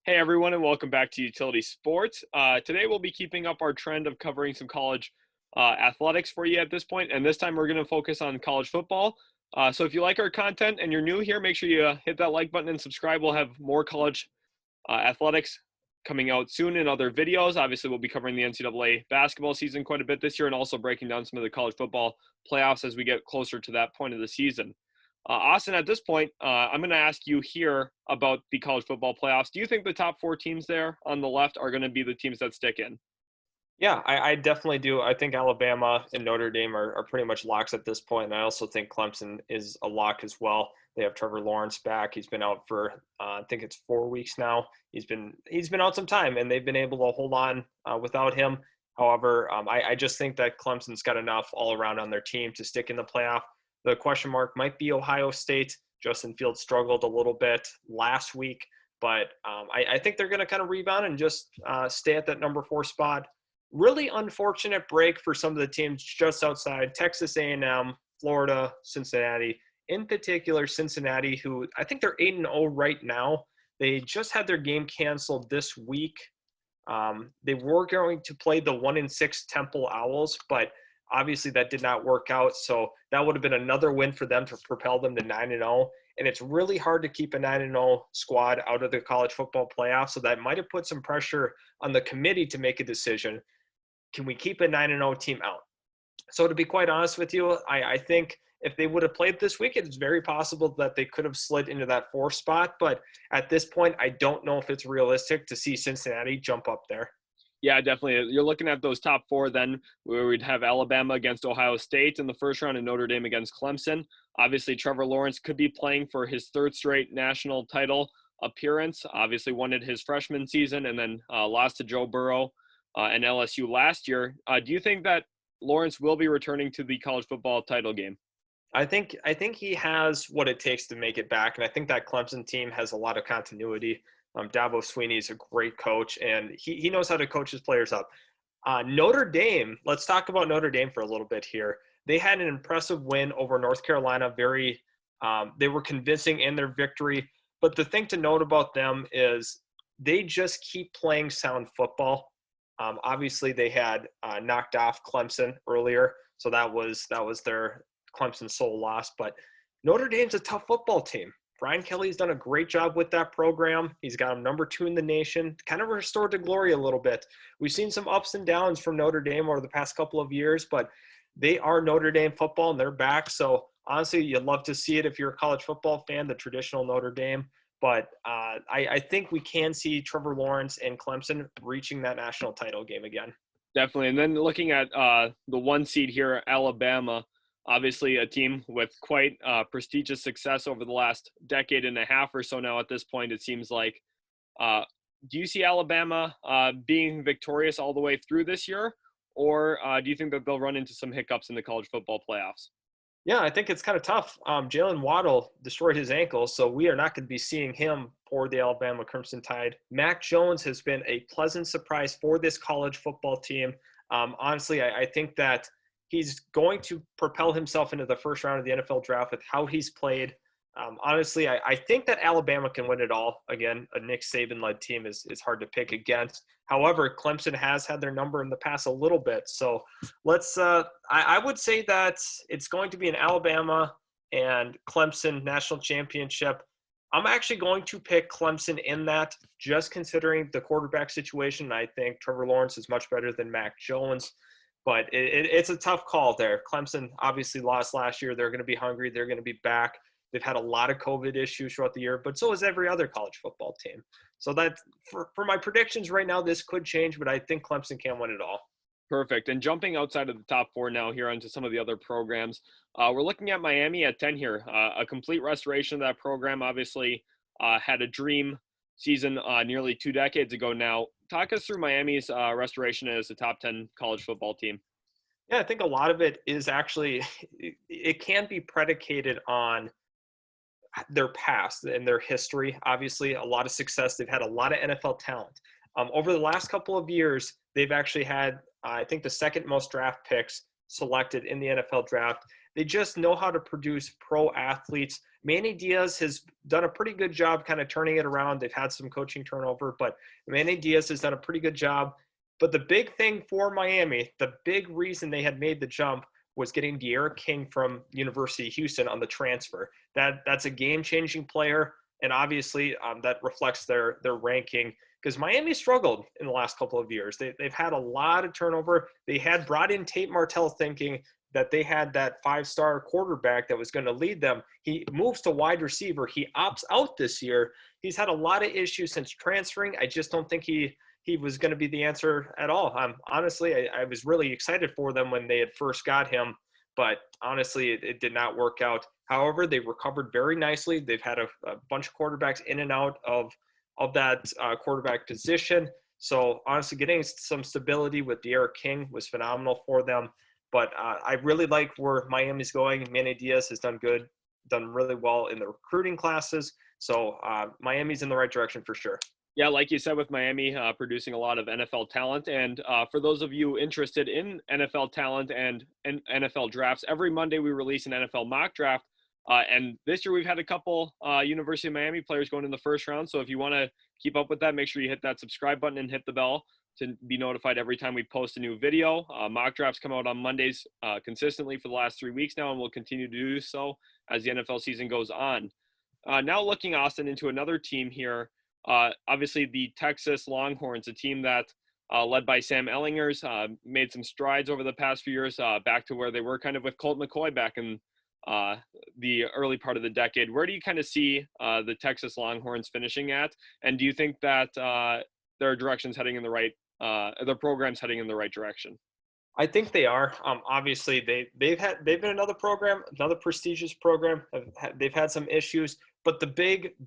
Hey everyone, and welcome back to Utility Sports. Today we'll be keeping up our trend of covering some college athletics for you at this point, and this time we're going to focus on college football. So if you like our content and you're new here, make sure you hit that like button and subscribe. We'll have more college athletics coming out soon in other videos. Obviously, we'll be covering the NCAA basketball season quite a bit this year and also breaking down some of the college football playoffs as we get closer to that point of the season. Austin, at this point, I'm going to ask you here about the college football playoffs. Do you think the top four teams there on the left are going to be the teams that stick in? Yeah, I definitely do. I think Alabama and Notre Dame are pretty much locks at this point, and I also think Clemson is a lock as well. They have Trevor Lawrence back. He's been out for I think it's 4 weeks now. He's been out some time, and they've been able to hold on without him. However, I just think that Clemson's got enough all around on their team to stick in the playoff. The question mark might be Ohio State. Justin Fields struggled a little bit last week, but I think they're going to kind of rebound and just stay at that number 4 spot. Really unfortunate break for some of the teams just outside Texas A&M, Florida, Cincinnati. In particular, Cincinnati, who I think they're 8-0 right now. They just had their game canceled this week. They were going to play the 1-6 Temple Owls, but obviously that did not work out. So that would have been another win for them to propel them to 9-0. And it's really hard to keep a 9-0 squad out of the college football playoff. So that might have put some pressure on the committee to make a decision. Can we keep a 9-0 team out? So to be quite honest with you, I think if they would have played this week, it's very possible that they could have slid into that 4 spot. But at this point, I don't know if it's realistic to see Cincinnati jump up there. Yeah, definitely. You're looking at those top four then, where we'd have Alabama against Ohio State in the first round and Notre Dame against Clemson. Obviously, Trevor Lawrence could be playing for his third straight national title appearance. Obviously, won it his freshman season and then lost to Joe Burrow and LSU last year. Do you think that Lawrence will be returning to the college football title game? I think he has what it takes to make it back, and I think that Clemson team has a lot of continuity. Dabo Sweeney is a great coach, and he knows how to coach his players up. Notre Dame, let's talk about Notre Dame for a little bit here. They had an impressive win over North Carolina. They were convincing in their victory. But the thing to note about them is they just keep playing sound football. Obviously, they had knocked off Clemson earlier, so that was their Clemson's sole loss. But Notre Dame's a tough football team. Brian Kelly's done a great job with that program. He's got them number 2 in the nation, kind of restored to glory a little bit. We've seen some ups and downs from Notre Dame over the past couple of years, but they are Notre Dame football and they're back. So honestly, you'd love to see it if you're a college football fan, the traditional Notre Dame. But I think we can see Trevor Lawrence and Clemson reaching that national title game again. Definitely. And then looking at the one seed here, Alabama, obviously a team with quite prestigious success over the last decade and a half or so now at this point, it seems like. Do you see Alabama being victorious all the way through this year? Or do you think that they'll run into some hiccups in the college football playoffs? Yeah, I think it's kind of tough. Jalen Waddle destroyed his ankle, so we are not going to be seeing him for the Alabama Crimson Tide. Mac Jones has been a pleasant surprise for this college football team. Honestly, I think that he's going to propel himself into the first round of the NFL draft with how he's played. Honestly, I think that Alabama can win it all. Again, a Nick Saban-led team is hard to pick against. However, Clemson has had their number in the past a little bit. So I would say that it's going to be an Alabama and Clemson national championship. I'm actually going to pick Clemson in that, just considering the quarterback situation. I think Trevor Lawrence is much better than Mac Jones. But it's a tough call there. Clemson obviously lost last year. They're going to be hungry. They're going to be back. They've had a lot of COVID issues throughout the year, but so is every other college football team. So that for my predictions right now, this could change, but I think Clemson can win it all. Perfect. And jumping outside of the top four now here onto some of the other programs, we're looking at Miami at 10 here. A complete restoration of that program, obviously had a dream season nearly 2 decades ago now. Talk us through Miami's restoration as a top 10 college football team. Yeah, I think a lot of it is actually, it can be predicated on their past and their history. Obviously, a lot of success. They've had a lot of NFL talent. Over the last couple of years, they've actually had, I think, the second most draft picks selected in the NFL draft. They just know how to produce pro athletes. Manny Diaz has done a pretty good job kind of turning it around. They've had some coaching turnover, but Manny Diaz has done a pretty good job. But the big thing for Miami, the big reason they had made the jump was getting De'Ara King from University of Houston on the transfer. That's a game-changing player, and obviously that reflects their ranking because Miami struggled in the last couple of years. They've had a lot of turnover. They had brought in Tate Martell thinking that they had that five-star quarterback that was going to lead them. He moves to wide receiver. He opts out this year. He's had a lot of issues since transferring. I just don't think he was going to be the answer at all. Honestly, I was really excited for them when they had first got him, but honestly, it did not work out. However, they recovered very nicely. They've had a bunch of quarterbacks in and out of that quarterback position. So honestly, getting some stability with De'Ara King was phenomenal for them. But I really like where Miami's going. Manny Diaz has done really well in the recruiting classes. So Miami's in the right direction for sure. Yeah, like you said, with Miami producing a lot of NFL talent. And for those of you interested in NFL talent and NFL drafts, every Monday we release an NFL mock draft. And this year we've had a couple University of Miami players going in the first round. So if you want to keep up with that, make sure you hit that subscribe button and hit the bell to be notified every time we post a new video. Mock drafts come out on Mondays consistently for the last 3 weeks now, and we'll continue to do so as the NFL season goes on. Now looking, Austin, into another team here. Obviously, the Texas Longhorns, a team that, led by Sam Ellingers, made some strides over the past few years, back to where they were kind of with Colt McCoy back in the early part of the decade. Where do you kind of see the Texas Longhorns finishing at? And do you think that their direction's heading in the right, their program's heading in the right direction? I think they are. Obviously, they've been another program, another prestigious program. They've had some issues, but the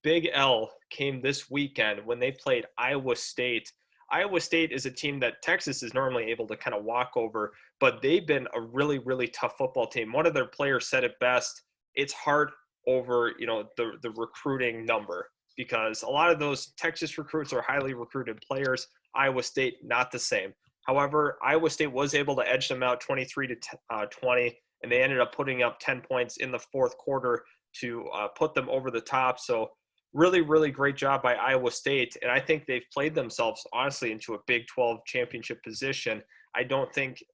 big L came this weekend when they played Iowa State. Iowa State is a team that Texas is normally able to kind of walk over, but they've been a really, really tough football team. One of their players said it best: it's hard over the recruiting number, because a lot of those Texas recruits are highly recruited players. Iowa State, not the same. However, Iowa State was able to edge them out 23-20, and they ended up putting up 10 points in the fourth quarter to put them over the top. So really, really great job by Iowa State. And I think they've played themselves, honestly, into a Big 12 championship position. I don't think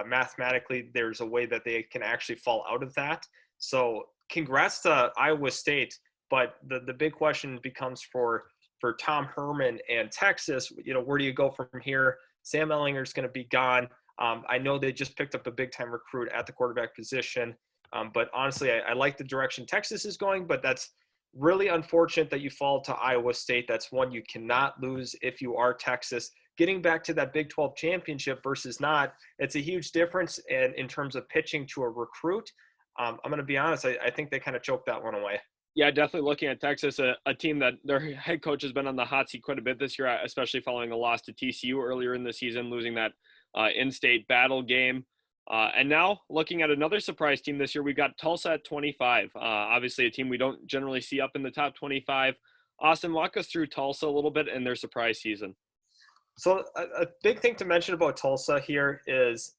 mathematically there's a way that they can actually fall out of that. So congrats to Iowa State. But the big question becomes for Tom Herman and Texas, where do you go from here? Sam Ellinger is going to be gone. I know they just picked up a big-time recruit at the quarterback position. But honestly, I like the direction Texas is going, but that's really unfortunate that you fall to Iowa State. That's one you cannot lose if you are Texas. Getting back to that Big 12 championship versus not, it's a huge difference in terms of pitching to a recruit. I'm going to be honest, I think they kind of choked that one away. Yeah, definitely looking at Texas, a team that their head coach has been on the hot seat quite a bit this year, especially following a loss to TCU earlier in the season, losing that in-state battle game. And now looking at another surprise team this year, we've got Tulsa at 25. Obviously a team we don't generally see up in the top 25. Austin, walk us through Tulsa a little bit and their surprise season. So a big thing to mention about Tulsa here is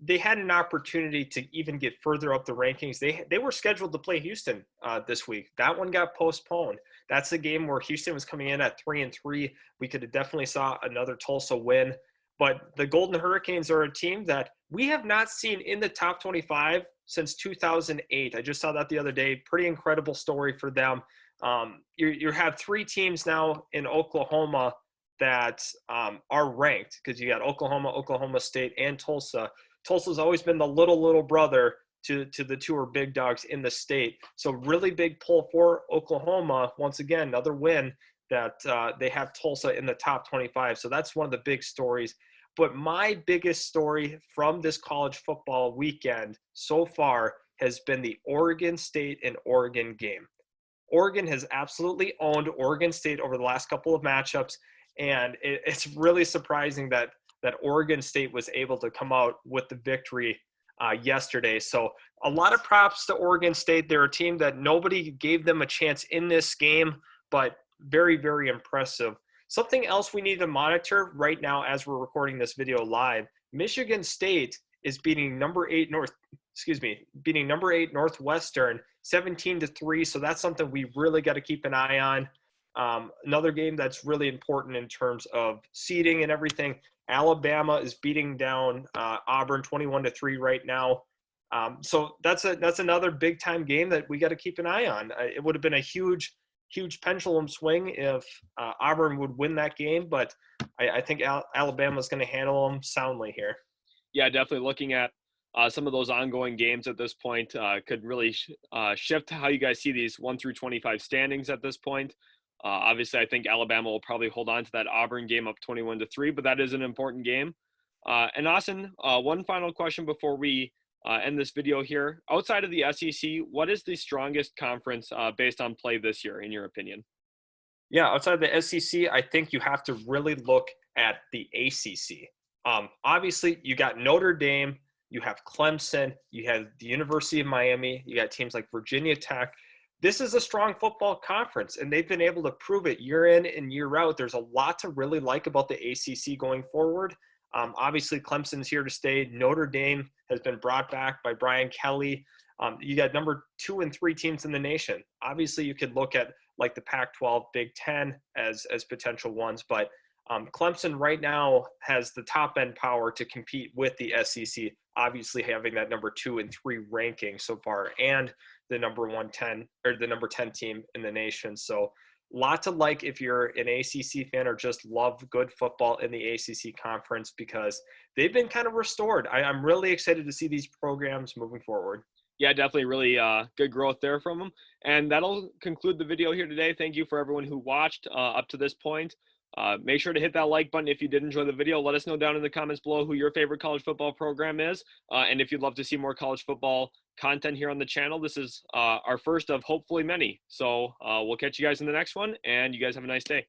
they had an opportunity to even get further up the rankings. They were scheduled to play Houston this week. That one got postponed. That's a game where Houston was coming in at 3-3. We could have definitely saw another Tulsa win. But the Golden Hurricanes are a team that we have not seen in the top 25 since 2008. I just saw that the other day. Pretty incredible story for them. You have three teams now in Oklahoma that are ranked, because you got Oklahoma State, and Tulsa. Tulsa's always been the little brother to the two big dogs in the state. So really big pull for Oklahoma. Once again, another win that they have Tulsa in the top 25. So that's one of the big stories. But my biggest story from this college football weekend so far has been the Oregon State and Oregon game. Oregon has absolutely owned Oregon State over the last couple of matchups. And it's really surprising that Oregon State was able to come out with the victory yesterday. So a lot of props to Oregon State. They're a team that nobody gave them a chance in this game, but very, very impressive. Something else we need to monitor right now as we're recording this video live: Michigan State is beating number 8 Northwestern 17-3. So that's something we really got to keep an eye on. Another game that's really important in terms of seeding and everything. Alabama is beating down Auburn 21-3 right now. So that's another big time game that we got to keep an eye on. It would have been a huge pendulum swing if Auburn would win that game, but I think Alabama is going to handle them soundly here. Yeah, definitely looking at some of those ongoing games at this point could really shift how you guys see these 1 through 25 standings at this point. Obviously, I think Alabama will probably hold on to that Auburn game up 21-3, but that is an important game. And Austin, one final question before we end this video here. Outside of the SEC, what is the strongest conference based on play this year, in your opinion? Yeah, outside the SEC, I think you have to really look at the ACC. Obviously, you got Notre Dame, you have Clemson, you have the University of Miami, you got teams like Virginia Tech. This is a strong football conference, and they've been able to prove it year in and year out. There's a lot to really like about the ACC going forward. Obviously, Clemson's here to stay. Notre Dame has been brought back by Brian Kelly. You got number 2 and 3 teams in the nation. Obviously, you could look at like the Pac-12, Big Ten as potential ones, but Clemson right now has the top end power to compete with the SEC, obviously having that number 2 and 3 ranking so far, and the number 10 team in the nation. So lot to like if you're an ACC fan or just love good football in the ACC conference, because they've been kind of restored. I'm really excited to see these programs moving forward. Yeah, definitely really good growth there from them. And that'll conclude the video here today. Thank you for everyone who watched up to this point. Make sure to hit that like button if you did enjoy the video. Let us know down in the comments below who your favorite college football program is. And if you'd love to see more college football content here on the channel, this is our first of hopefully many. So we'll catch you guys in the next one, and you guys have a nice day.